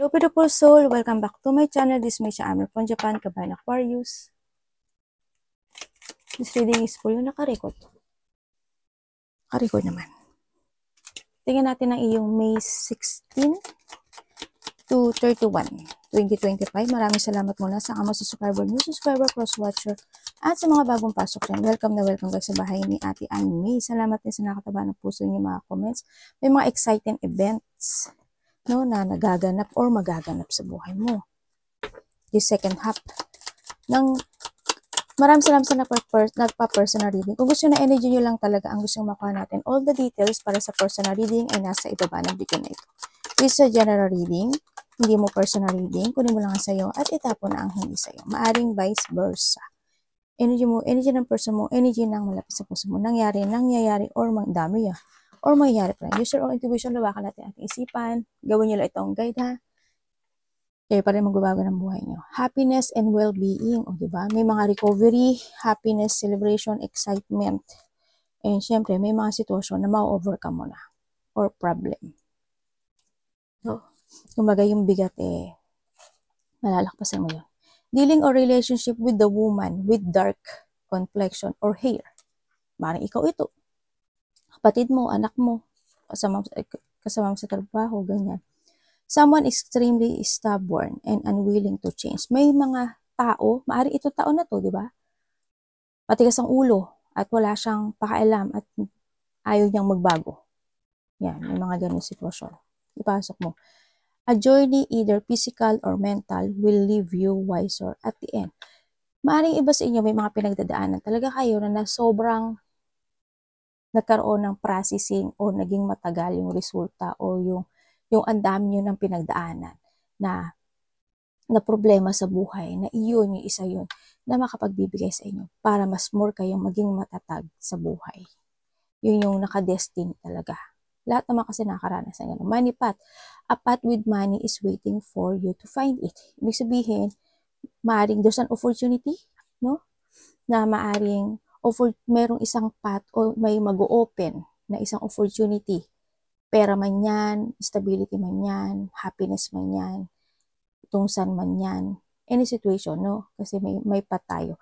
Hello beautiful soul, welcome back to my channel. This is Meisha Amir from Japan, Kabayan Aquarius. This reading is for you. Nakarecord. Nakarecord naman. Tingnan natin ang iyong May 16 to 31, 2025. Maraming salamat muna sa mga subscriber, new subscriber, cross-watcher, at sa mga bagong pasok dyan. Welcome na welcome guys sa bahay ni Ate Annie May. Salamat din sa nakataba ng puso niyo mga comments. May mga exciting events na nagaganap or magaganap sa buhay mo. This second half ng maraming salamat sa nagpa-personal reading. Kung gusto na energy nyo lang talaga ang gusto makuha natin, all the details para sa personal reading ay nasa ibaba ng video na ito. This is a general reading, hindi mo personal reading, kunin mo lang ang sayo at itapon na ang hindi sayo. Maaring vice versa. Energy mo, energy ng person mo, energy ng malapit sa puso mo, nangyayari, or dami or mangyayari pa lang. Use your own intuition, lawakan natin ating isipan, gawin nyo lang itong guide ha. Kaya pa rin magbabago ng buhay nyo. Happiness and well-being. O diba? May mga recovery, happiness, celebration, excitement. And syempre, may mga sitwasyon na ma-overcome mo na. Or problem. So, kumbaga yung bigat malalakpasan mo yun. Dealing or relationship with the woman with dark complexion or hair. Maring ikaw ito. Kapatid mo, anak mo, kasama mo sa trabaho, ganyan. Someone extremely stubborn and unwilling to change. May mga tao, maari ito tao na to, di ba? Matigas ang ulo at wala siyang pakialam at ayaw niyang magbago. Yan, may mga ganun sitwasyon. Ipasok mo. A journey either physical or mental will leave you wiser at the end. Maaring iba sa inyo may mga pinagdadaanan. Talaga kayo na sobrang nagkaroon ng processing o naging matagal yung resulta o yung ang dami nyo ng pinagdaanan na problema sa buhay, na iyon, yung isa yun, na makapagbibigay sa inyo para mas more kayong maging matatag sa buhay. Yun yung nakadestined talaga. Lahat naman kasi nakaranas ng gano'n. Money path. A path with money is waiting for you to find it. Ibig sabihin, maaring there's an opportunity, no? Na maaring merong isang path o may mag-open na isang opportunity. Pera man yan, stability man yan, happiness man yan, tungsan man yan, any situation, no? Kasi may path tayo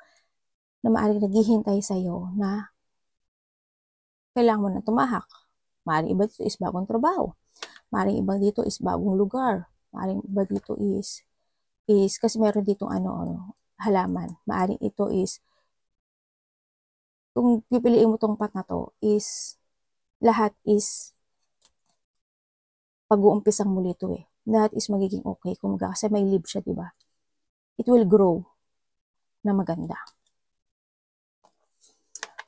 na maaaring naghihintay sa'yo na kailangan mo na tumahak. Maaaring iba dito is bagong trabaho. Maaaring iba dito is bagong lugar. Maaaring iba dito is kasi meron dito halaman. Maaaring ito is kung pipiliin mo tong path na to is lahat is pag-uumpisang muli ito Lahat is magiging okay. Kumbaga kasi may live siya, diba? It will grow na maganda.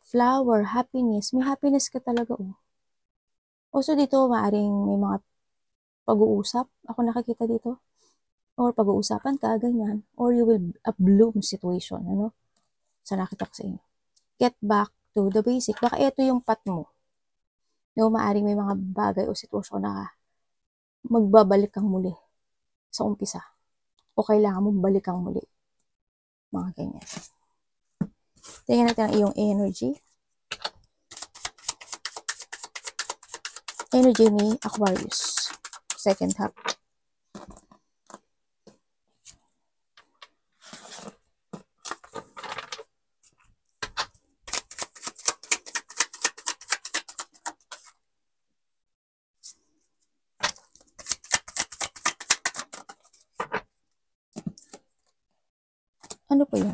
Flower, happiness. May happiness ka talaga, Also dito, maaring may mga pag-uusap. Ako nakikita dito. Or pag-uusapan ka, ganyan. Or you will bloom situation, Sa nakita ko sa inyo. Get back to the basic. Baka ito yung path mo. Maaring may mga bagay o sitwasyon na magbabalik kang muli sa umpisa. O kailangan mong balikan muli. Mga ganyan. Tingnan natin ang iyong energy. Energy ni Aquarius. Second half. Ano po yun?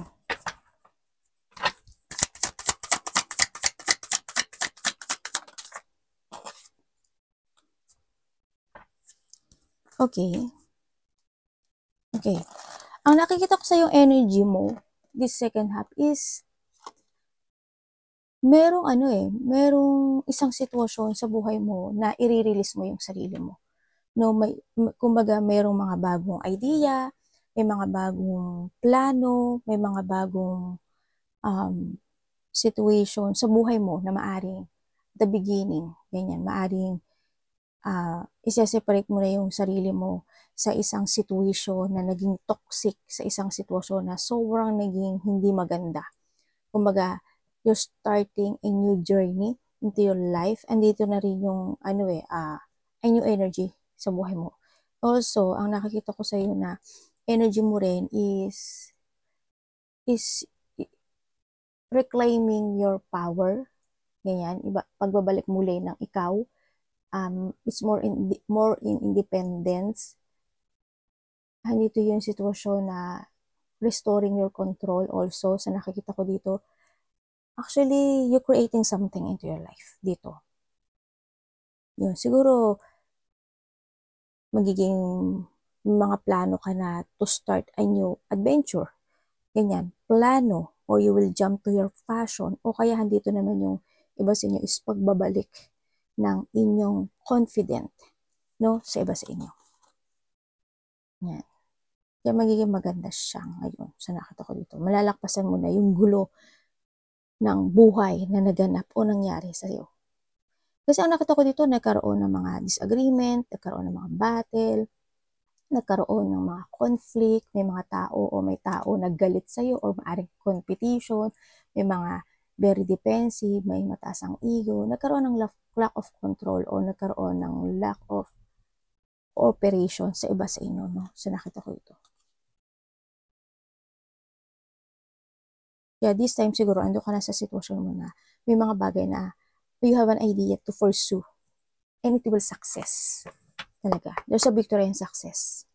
Okay. Okay. Ang nakikita ko sa yung energy mo, this second half is, merong merong isang sitwasyon sa buhay mo na i-release mo yung sarili mo. Kumbaga, merong mga bagong idea, may mga bagong plano, may mga bagong situation sa buhay mo na maaring the beginning, ganyan, maaring isa-separate mo na yung sarili mo sa isang situation na naging toxic, sa isang sitwasyon na sobrang naging hindi maganda. Kumbaga, you're starting a new journey into your life, and dito na rin yung a new energy sa buhay mo. Also, ang nakikita ko sa'yo na energy mo rin is reclaiming your power. Ganyan, pagbabalik muli ng ikaw. It's more in independence. Nandito yung sitwasyon na restoring your control also sa nakikita ko dito. Actually, you're creating something into your life dito. Yun, siguro magiging mga plano ka na to start a new adventure. Ganyan, plano, or you will jump to your passion, o kaya handito naman yung iba sa inyo is pagbabalik ng inyong confident, no, sa iba sa inyo. Yan. Kaya magiging maganda siya ngayon sa nakita ko dito. Malalakpasan mo na yung gulo ng buhay na naganap o nangyari sa iyo. Kasi ang nakita ko dito, nagkaroon ng mga disagreement, nagkaroon ng mga battle, nagkaroon ng mga conflict, may mga tao o may tao naggalit sa iyo or maaring competition, may mga very defensive, may mataas ang ego, nagkaroon ng lack of control o nagkaroon ng lack of operation sa iba sa inyo, no? So nakita ko ito. Yeah, this time siguro ando ka na sa sitwasyon mo na may mga bagay na you have an idea to pursue and it will success. Talaga. There's a victory and success.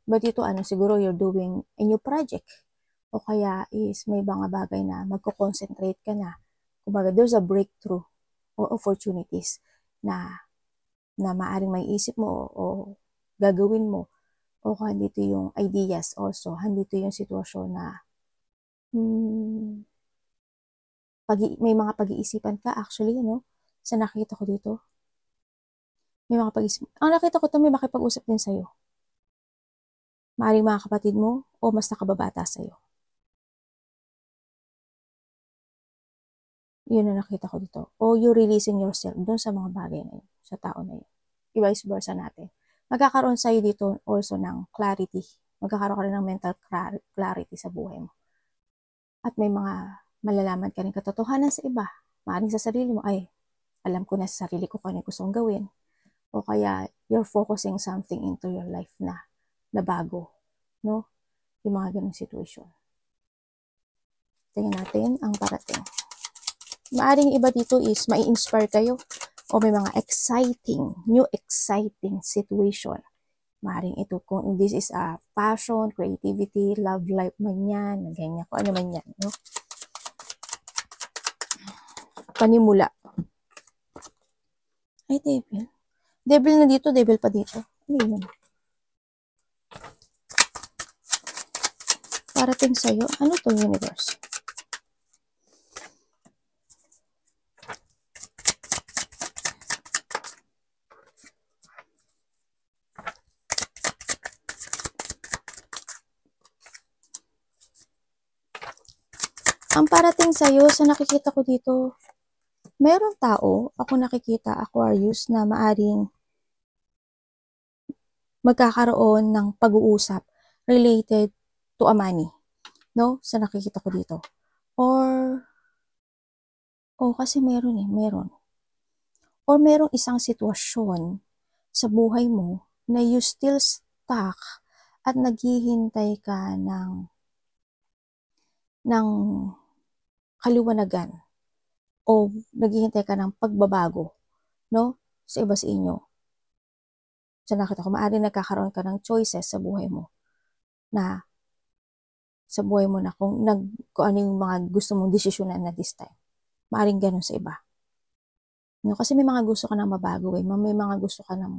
But ito siguro you're doing a new project. O kaya is may mga bagay na magko-concentrate ka na. Kumbaga, there's a breakthrough or opportunities na maaring may isip mo o gagawin mo. O kaya dito yung ideas also. Handito yung sitwasyon na may mga pag-iisipan ka actually, no? Sa nakita ko dito. May mga pag-iisipan. Ang nakita ko ito, may makipag-usap din sa'yo. Maaring mga kapatid mo o mas nakababata sa'yo. Yun ang nakita ko dito. O you're releasing yourself dun sa mga bagay na yun, sa tao na yun. Vice versa natin. Magkakaroon sa'yo dito also ng clarity. Magkakaroon ka rin ng mental clarity sa buhay mo. At may mga malalaman ka rin katotohanan sa iba. Maaring sa sarili mo, ay, alam ko na sa sarili ko kung ano gustong gawin. O kaya, you're focusing something into your life na bago. No? Yung mga ganung situation. Tingnan natin ang parating. Maaring iba dito is mai-inspire kayo o may mga new exciting situation. Maaring ito, kung this is a passion, creativity, love life man yan, ganyan, kung ano man yan, no? Panimula. Ay, devil. Devil na dito, devil pa dito. Ano yun? Parating sa'yo, ano to universe? Ang parating sa'yo, sa nakikita ko dito, merong tao, ako nakikita, Aquarius, na maaring magkakaroon ng pag-uusap related to a money. No? Sa nakikita ko dito. Or, kasi meron. Or merong isang sitwasyon sa buhay mo na you still stuck at naghihintay ka ng kaliwanagan o naghihintay ka ng pagbabago, no? Sa iba sa inyo. Sa nakita ko, maaaring nagkakaroon ka ng choices sa buhay mo na kung ano yung mga gusto mong desisyonan na this time. Maaaring ganun sa iba. No? Kasi may mga gusto ka na mabago may mga gusto ka na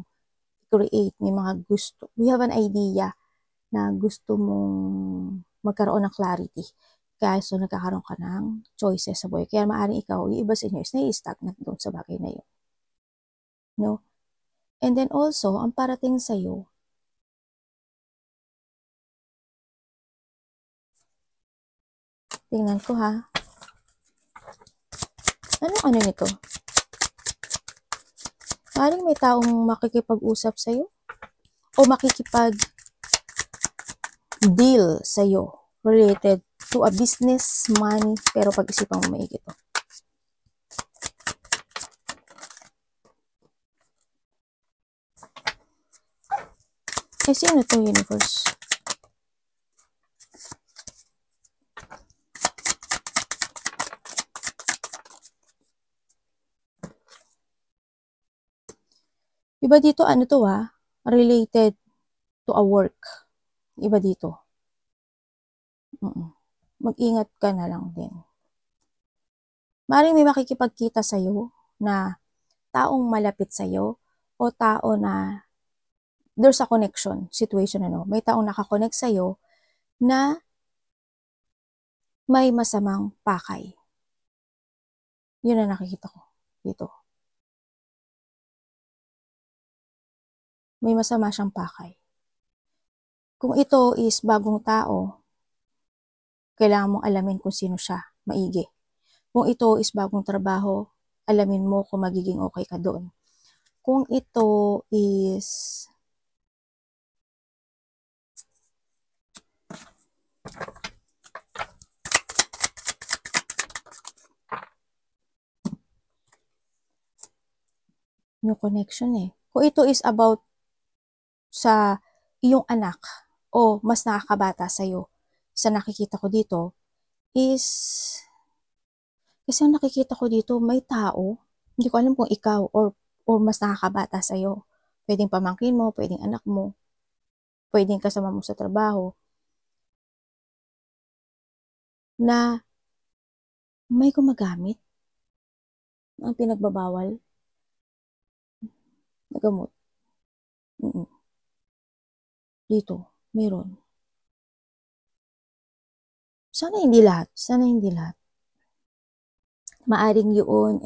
create, may mga gusto, we have an idea na gusto mong magkaroon ng clarity. Kaya so nagkakaroon ka ng choices sa buhay. Kaya maaaring ikaw, yung iba sa inyo is nai-stagnant doon sa bagay na yun. No? And then also, ang parating sa'yo, tingnan ko ha. Ano nito? Maaaring may taong makikipag-usap sa'yo o makikipag-deal sa'yo related to a business, money, pero pag-isipan mo maigi ito. Eh, sino to, universe? Iba dito, ano to related to a work. Iba dito. Mag-ingat ka na lang din. Maring may makikipagkita sa'yo na taong malapit sa'yo o tao na there's a connection situation, ano. May taong nakakonect sa'yo na may masamang pakay. Yun ang nakikita ko dito. May masama siyang pakay. Kung ito is bagong tao, kailangan mong alamin kung sino siya, maigi. Kung ito is bagong trabaho, alamin mo kung magiging okay ka doon. Kung ito is new connection Kung ito is about sa iyong anak o mas nakakabata sa'yo, sa nakikita ko dito is, kasi ang nakikita ko dito may tao, hindi ko alam kung ikaw or mas nakakabata sa'yo. Pwedeng pamangkin mo, pwedeng anak mo, pwedeng kasama mo sa trabaho, na may gumagamit ang pinagbabawal na gamot. Dito, meron. Sana hindi lahat. Maaring yun,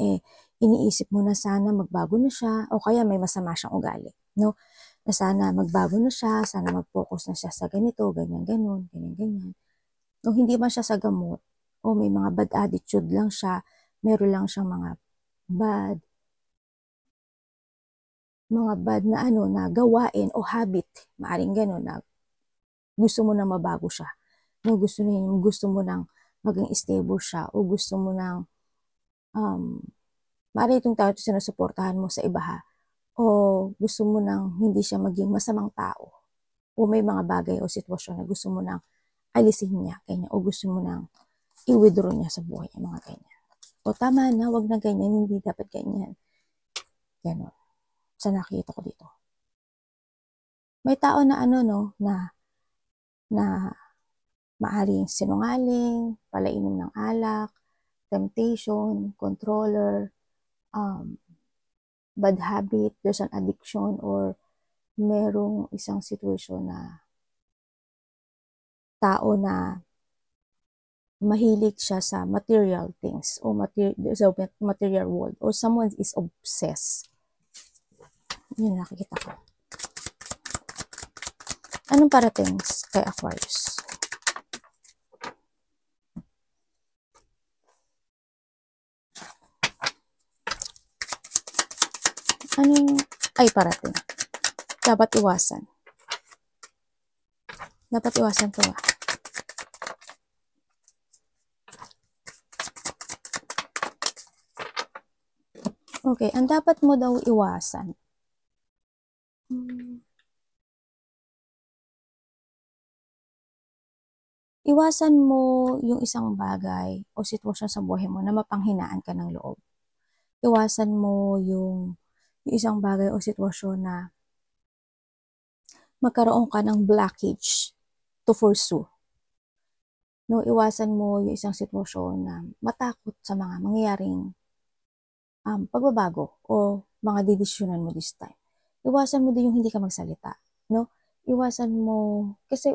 iniisip mo na sana magbago na siya, o kaya may masama siyang ugali, no? Na sana magbago na siya, sana mag-focus na siya sa ganito, ganyan. No, hindi man siya sa gamot, o may mga bad attitude lang siya, meron lang siyang mga bad na na gawain o habit, maaring gano'n, na gusto mo na mabago siya. No, gusto mo nang maging stable siya, o gusto mo nang maaring itong tao sinusuportahan mo sa iba o gusto mo nang hindi siya maging masamang tao, o may mga bagay o sitwasyon na gusto mo nang alisin niya, ganyan, o gusto mo nang i-withdraw niya sa buhay niya, mga ganyan. O tama na, wag na ganyan, hindi dapat ganyan. Ganon. Sa nakita ko dito. May tao na na maaring sinungaling, palainom ng alak, temptation, controller, bad habit, there's an addiction, or merong isang situation na tao na mahilig siya sa material things o material world, or someone is obsessed. Yun nakikita ko. Anong parating kay Aquarius? Parating? Dapat iwasan. To Okay, ang dapat mo daw iwasan. Iwasan mo yung isang bagay o sitwasyon sa buhay mo na mapanghinaan ka ng loob. Iwasan mo yung isang bagay o sitwasyon na magkaroon ka ng blockage to pursue. No, iwasan mo yung isang sitwasyon na matakot sa mga mangyayaring pagbabago o mga didesisyonan mo this time. Iwasan mo din yung hindi ka magsalita, no? Iwasan mo, kasi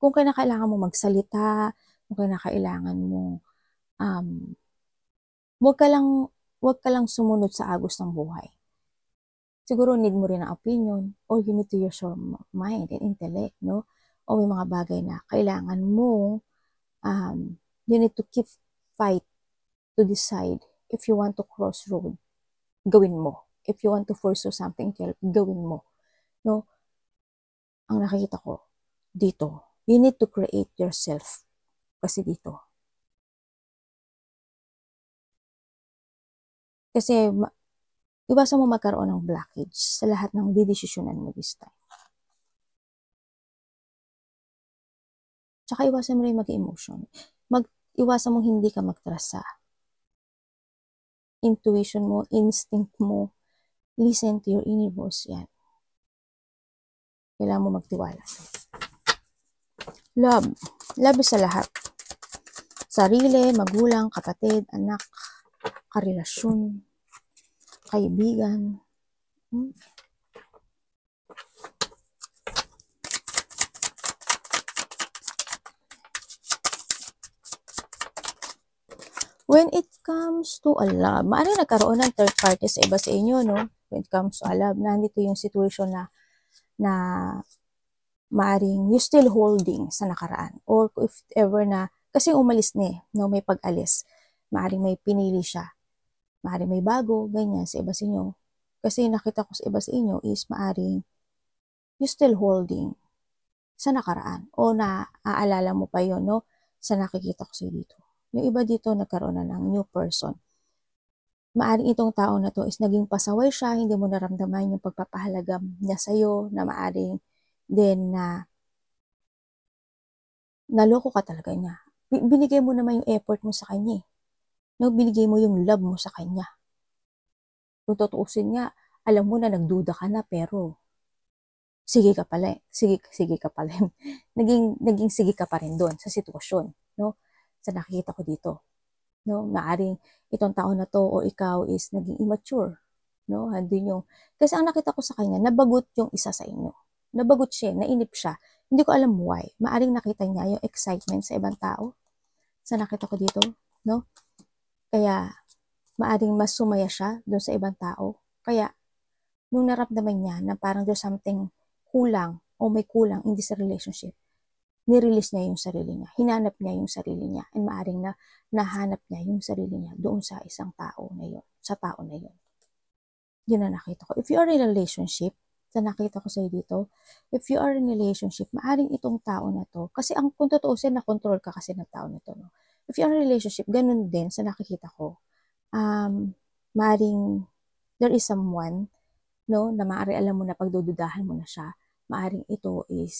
kung kailangan mo magsalita, kung kailangan mo, wag ka lang sumunod sa agos ng buhay. Siguro need mo rin ang opinion, or you need to use your mind and intellect, no? O may mga bagay na kailangan mo, you need to keep fight to decide if you want to cross road, gawin mo. If you want to pursue something, gawin mo. No? Ang nakikita ko dito, you need to create yourself. Kasi dito. Kasi iwasan mo magkaroon ng blockage sa lahat ng didesisyonan mo this time. Tsaka iwasan mo rin mag-emotion. Iwasan mo hindi ka mag-trust sa intuition mo, instinct mo. Listen to your inner voice. Yan. Kailangan mo magtiwala. Love. Love is sa lahat. Sarili, magulang, kapatid, anak, karelasyon, kaibigan. When it comes to a love, maaaring nagkaroon ng third party sa iba sa inyo, no? When it comes to a love, nandito yung situation na maaaring you still holding sa nakaraan. Or if ever na, kasi umalis na eh, no? May pag-alis. Maaaring may pinili siya. Maaaring may bago, ganyan, sa iba sa inyo. Kasi nakita ko sa iba sa inyo is maaaring you still holding sa nakaraan. O naaalala mo pa yon, no? Sa nakikita ko sa dito. Yung iba dito nagkaroon na ng new person. Maaring itong tao na to is naging pasaway siya, hindi mo naramdaman yung pagpapahalaga niya sa'yo, na maaring din na naloko ka talaga niya. Binigay mo naman yung effort mo sa kanya. No, binigay mo yung love mo sa kanya. Kung tutuusin nga, alam mo na nagduda ka na, pero sige ka pala. Sige ka pala. naging sige ka pa rin doon sa sitwasyon, no? Sa nakikita ko dito. No, maaring itong tao na to o ikaw is naging immature, no? Andun yung kasi ang nakita ko sa kanya, nabagot yung isa sa inyo. Nabagot siya, nainip siya. Hindi ko alam why. Maaring nakita niya yung excitement sa ibang tao. Sa nakita ko dito, no? Kaya maaring mas sumaya siya doon sa ibang tao. Kaya nung naramdaman niya na parang there's something kulang o may kulang in this relationship, nirelease niya yung sarili niya. Hinanap niya yung sarili niya. And maaring nahanap niya yung sarili niya doon sa isang tao na yun. Sa tao na yun. Yun na nakita ko. If you are in a relationship, sa nakita ko sa'yo dito, if you are in a relationship, maaring itong tao na to, kasi kung tutuusin, na-control ka kasi ng tao na to, no? If you are in a relationship, ganun din sa nakikita ko. Maaring there is someone, no, na maaring alam mo na pagdududahan mo na siya. Maaring ito is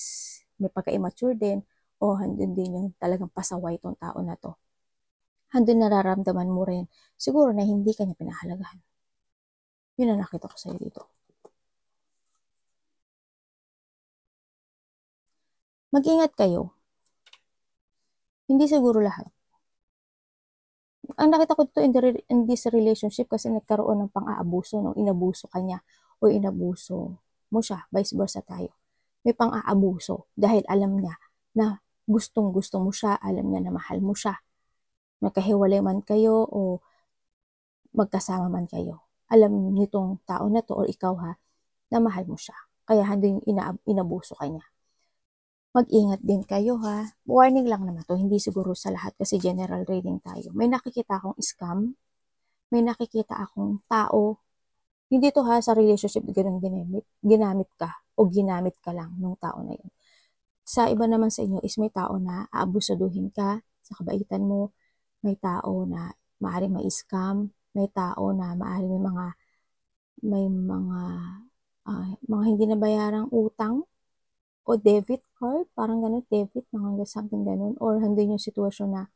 may pagka-immature din o handun din yung talagang pasaway itong tao na to. Handun nararamdaman mo rin siguro na hindi ka niya pinahalagahan. Yun ang nakita ko sa'yo dito. Mag-ingat kayo. Hindi siguro lahat. Ang nakita ko dito in this relationship kasi nagkaroon ng pang-aabuso, no? Inabuso ka niya o inabuso mo siya, vice versa tayo. May pang-aabuso dahil alam niya na gustong-gusto mo siya, alam niya na mahal mo siya. Magkahiwalay man kayo o magkasama man kayo. Alam nitong tao na to o ikaw na mahal mo siya. Kaya handang inabuso ka niya. Mag-ingat din kayo Warning lang naman to, hindi siguro sa lahat kasi general reading tayo. May nakikita akong scam, may nakikita akong tao. Hindi to sa relationship ganun ginamit ka o ginamit ka lang ng tao na yun. Sa iba naman sa inyo is may tao na aabusaduhin ka sa kabaitan mo, may tao na maaaring ma-scam, may tao na maaaring may mga hindi nabayarang utang o debit card, parang ganun, debit, mga something ganun, or handun yung sitwasyon na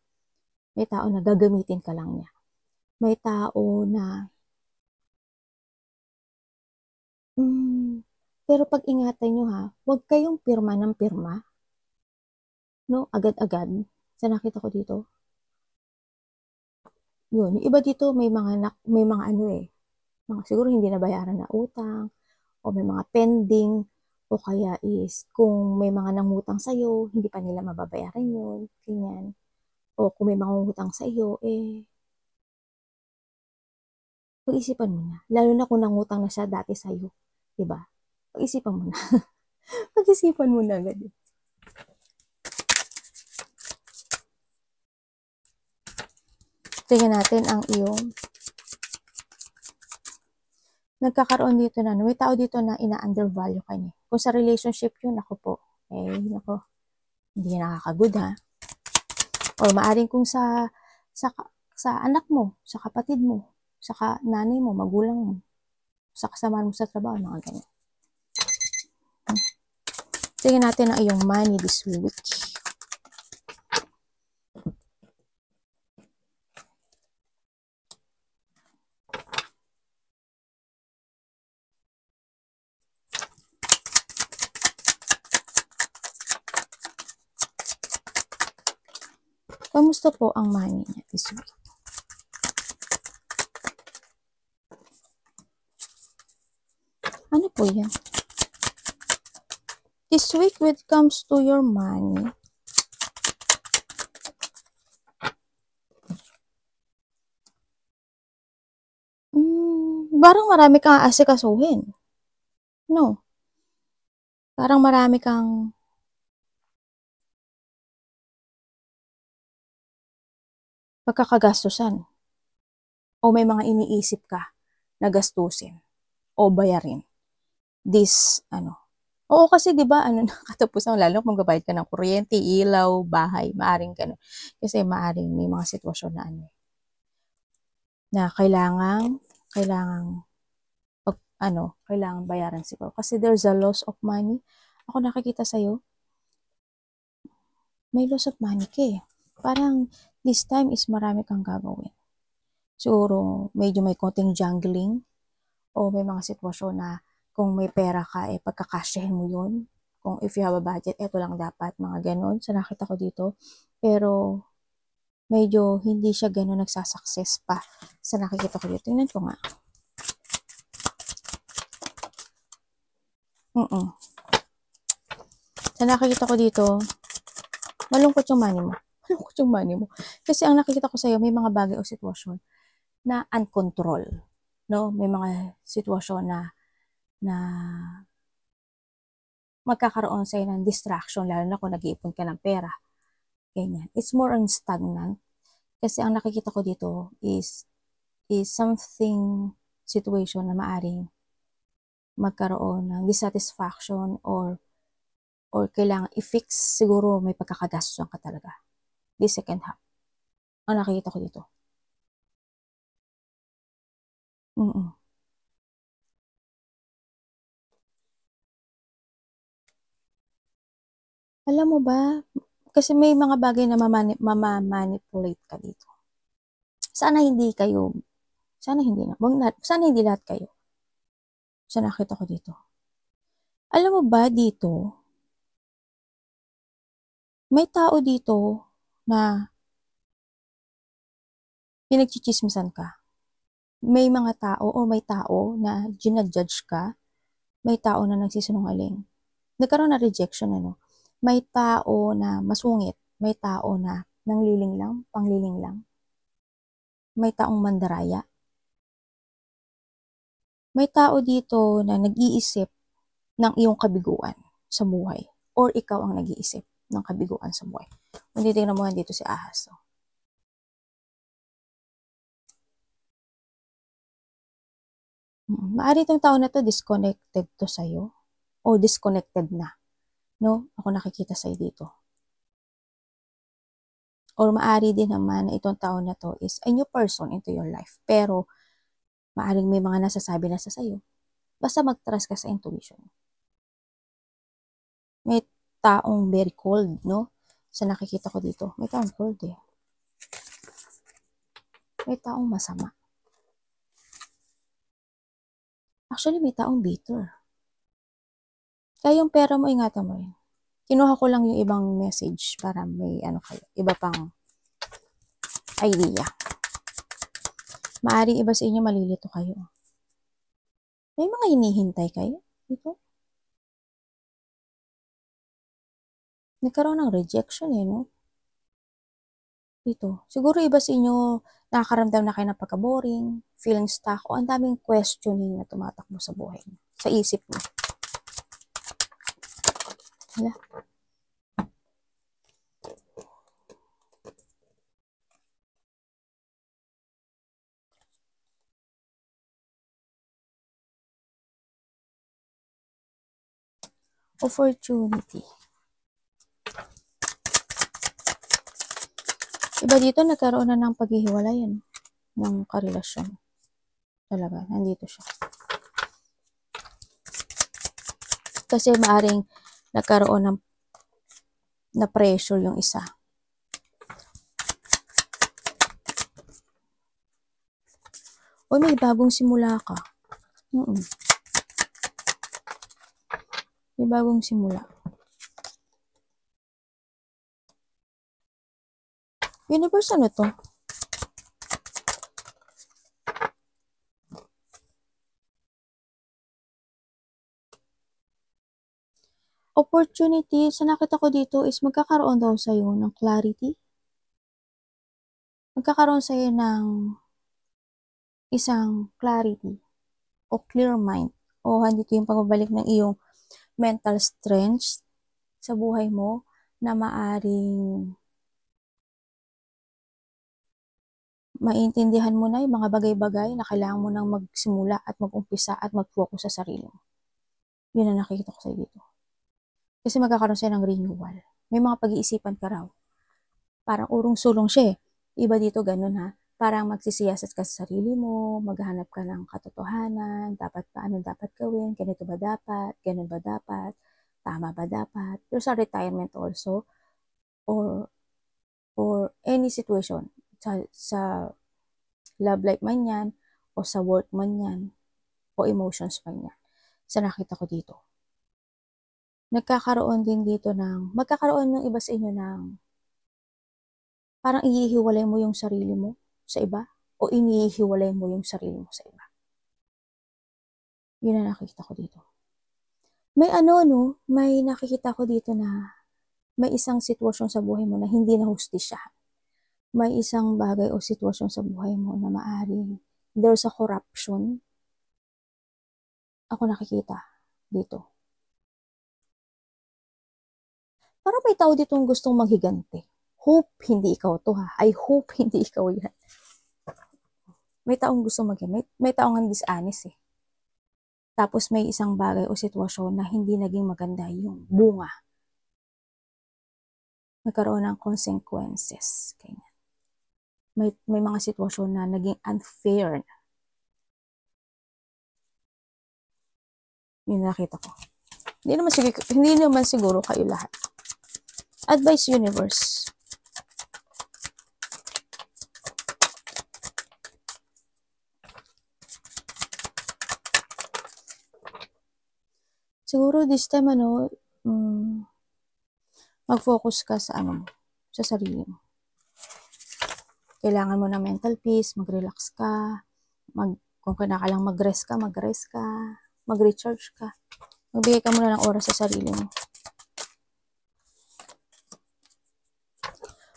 may tao na gagamitin ka lang niya. May tao na pero pag ingatan nyo huwag kayong pirma ng pirma, no, agad-agad, sa nakita ko dito. Yun, yung iba dito may mga mga siguro hindi nabayaran na utang, o may mga pending, o kaya is kung may mga nangutang sa'yo, hindi pa nila mababayaran yun, ganyan. O kung may mga utang sa iyo, pag-isipan mo na. Lalo na kung nangutang na siya dati sa'yo, diba? Pag-isipan mo na. Pag-isipan mo na agad. Tingnan natin ang iyong nagkakaroon dito na, may tao dito na ina-undervalue ka niya. Kung sa relationship yun, ako po, hindi nakakagood Or maaring kung sa anak mo, sa kapatid mo, sa nanay mo, magulang mo, sa kasama mo sa trabaho, mga ganyan. Tingnan natin ang iyong money this week. Kamusta po ang money niya this week? Ano po yan? This week when it comes to your money, parang marami kang aasikasuhin. No? Parang marami kang pagkakagastusan. O may mga iniisip ka na gastusin o bayarin. Oo kasi 'di ba katapusan lalo kung magbabayad ka ng kuryente, ilaw, bahay, maaring gano'n. Kasi maaring may mga sitwasyon na kailangang bayaran siguro. Kasi there's a loss of money. Ako nakikita sa'yo, may loss of money ka eh. Parang this time is marami kang gagawin. Siguro medyo may konting jungling o may mga sitwasyon na kung may pera ka, pagkakasyahin mo yun. Kung if you have a budget, eto lang dapat, mga ganon. So, nakita ko dito. Pero, medyo hindi siya ganon nagsasucess pa sa nakikita ko dito. Tingnan ko nga. Sa nakikita ko dito, malungkot yung money mo. Malungkot yung money mo. Kasi ang nakikita ko sa'yo, may mga bagay o sitwasyon na uncontrol. No? May mga sitwasyon na magkakaroon sa'yo ng distraction, lalo na kung nag-iipon ka ng pera. Ganyan. It's more on stagnant. Kasi ang nakikita ko dito is something situation na maaring magkaroon ng dissatisfaction or kailangan i-fix, siguro may pagkakagastos ka talaga. This second half. Ang nakikita ko dito. Alam mo ba, kasi may mga bagay na mamamanipulate ka dito. Sana hindi lahat kayo. Sa nakita ko dito. Alam mo ba dito, may tao dito na pinagchichismisan ka. May mga tao o may tao na ginajudge ka. May tao na nagsisinungaling. Nagkaroon na rejection, May tao na masungit. May tao na nangliling lang, pangliling lang. May taong mandaraya. May tao dito na nag-iisip ng iyong kabiguan sa buhay. Or ikaw ang nag-iisip ng kabiguan sa buhay. Kung titignan mo dito si Ahas. Maari itong tao na to disconnected to sa'yo. O disconnected na. No? Ako nakikita sa'yo dito. Or maari din naman na itong tao na to is a new person into your life. Pero, maaring may mga nasasabi na sa sa'yo. Basta mag-trust ka sa intuition. May taong very cold, no? Sa nakikita ko dito. May taong cold eh. May taong masama. Actually, may taong bitter. Kaya yung pera mo, ingatan mo rin. Kinuha ko lang yung ibang message para may iba pang idea. Maaring iba sa inyo malilito kayo. May mga hinihintay kayo dito. Nagkaroon ng rejection no? Dito. Siguro iba sa inyo nakakaramdam na kayo ng pagka-boring, feeling stuck, o ang daming questioning na tumatakbo sa buhay mo, sa isip mo. Hala. Opportunity. Iba dito nagkaroon na ng paghihiwalayan ng karelasyon. Talaga, nandito siya. Kasi maaring nagkaroon ng na pressure yung isa. O may bagong simula ka. May bagong simula. Universe, ano to? Opportunity, sa nakita ko dito is magkakaroon daw sa'yo ng clarity. Magkakaroon sa'yo ng isang clarity o clear mind. O handito yung pagbabalik ng iyong mental strength sa buhay mo na maaring maintindihan mo na yung mga bagay-bagay na kailangan mo nang magsimula at mag-umpisa at mag-focus sa sarili mo. Yun ang nakikita ko sa'yo dito. Kasi magkakaroon sa'yo ng renewal. May mga pag-iisipan ka raw. Parang urong-sulong siya eh. Iba dito ganun ha. Parang magsisiyasat ka sa sarili mo, maghanap ka ng katotohanan, dapat paano dapat gawin, ganito ba dapat, ganun ba dapat, tama ba dapat. There's a retirement also, or any situation, sa love life man yan, o sa work man yan, o emotions man yan. Sa nakita ko dito. Magkakaroon ng iba sa inyo ng parang ihihiwalay mo yung sarili mo sa iba o inihiwalay mo yung sarili mo sa iba. Yun ang nakikita ko dito. May nakikita ko dito na may isang sitwasyon sa buhay mo na hindi nahustisyahan. May isang bagay o sitwasyon sa buhay mo na maaring there's a corruption. Ako nakikita dito. Parang may tao ditong gustong maghigante. Hope hindi ikaw to ha. I hope hindi ikaw yan. May taong gustong maghigante. May taong dishonest eh. Tapos may isang bagay o sitwasyon na hindi naging maganda yung bunga. Nagkaroon ng consequences. Ganyan. May mga sitwasyon na naging unfair. Yun nakita ko. Hindi naman siguro kayo lahat. Advice Universe. Siguro this time mag-focus ka sa sa sarili mo. Kailangan mo ng mental peace, mag-relax ka, kung kinakailangan mag-rest ka, mag-recharge ka. Magbigay ka muna ng oras sa sarili mo.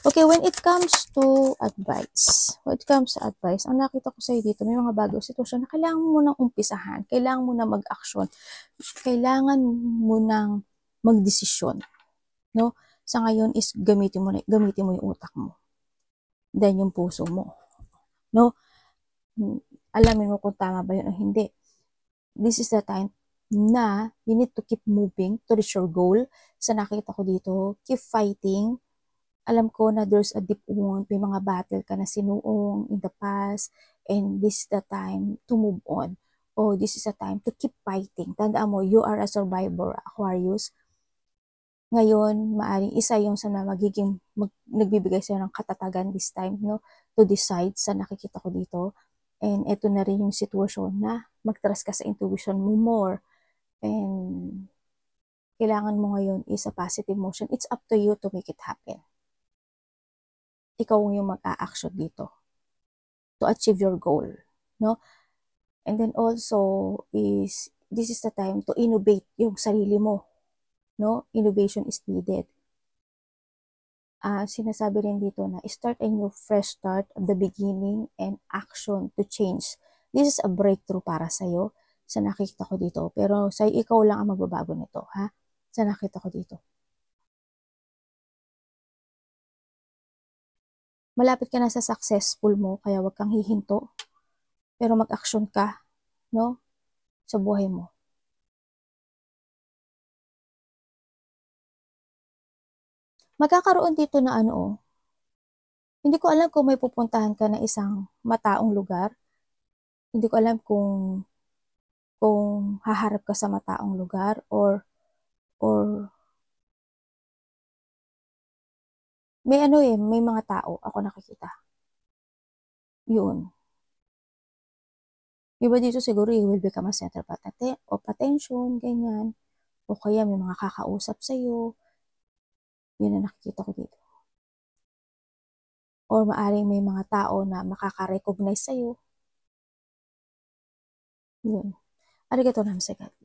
Okay, when it comes to advice, ang nakita ko sa'yo dito, may mga bagong sitwasyon na kailangan mo nang umpisahan, kailangan mo nang mag-action, kailangan mo nang magdesisyon. No? Sa ngayon is gamitin mo yung utak mo. Then yung puso mo. No? Alamin mo kung tama ba yun o hindi. This is the time na you need to keep moving to reach your goal. Sa nakita ko dito, keep fighting. Alam ko na there's a deep wound, may mga battle ka na sinuong in the past, and this is the time to move on. Oh, this is the time to keep fighting. Tandaan mo, you are a survivor, Aquarius. Ngayon, maaring isa yung sa nagbibigay sa'yo ng katatagan this time, no? To decide sa nakikita ko dito. And ito na rin yung sitwasyon na mag-trust ka sa intuition mo more. And kailangan mo ngayon is a positive motion. It's up to you to make it happen. Ikaw yung mag-a-action dito to achieve your goal, no? And then also this is the time to innovate yung sarili mo, no? Innovation is needed. Sinasabi rin dito na start a new fresh start of the beginning and action to change. This is a breakthrough para sa'yo sa nakita ko dito. Pero ikaw lang ang magbabago nito, ha? Sa nakita ko dito. Malapit ka na sa successful mo, kaya wag kang hihinto. Pero mag-action ka, no? Sa buhay mo. Magkakaroon dito na hindi ko alam kung may pupuntahan ka na isang mataong lugar. Hindi ko alam kung haharap ka sa mataong lugar or may mga tao ako nakikita. Yun. Iba dito siguro you will become a center of attention, ganyan. O kaya may mga kakausap sa'yo. Yun ang nakikita ko dito. or maaring may mga tao na makaka-recognize sa'yo. Yun. Arigatou namasaimasu.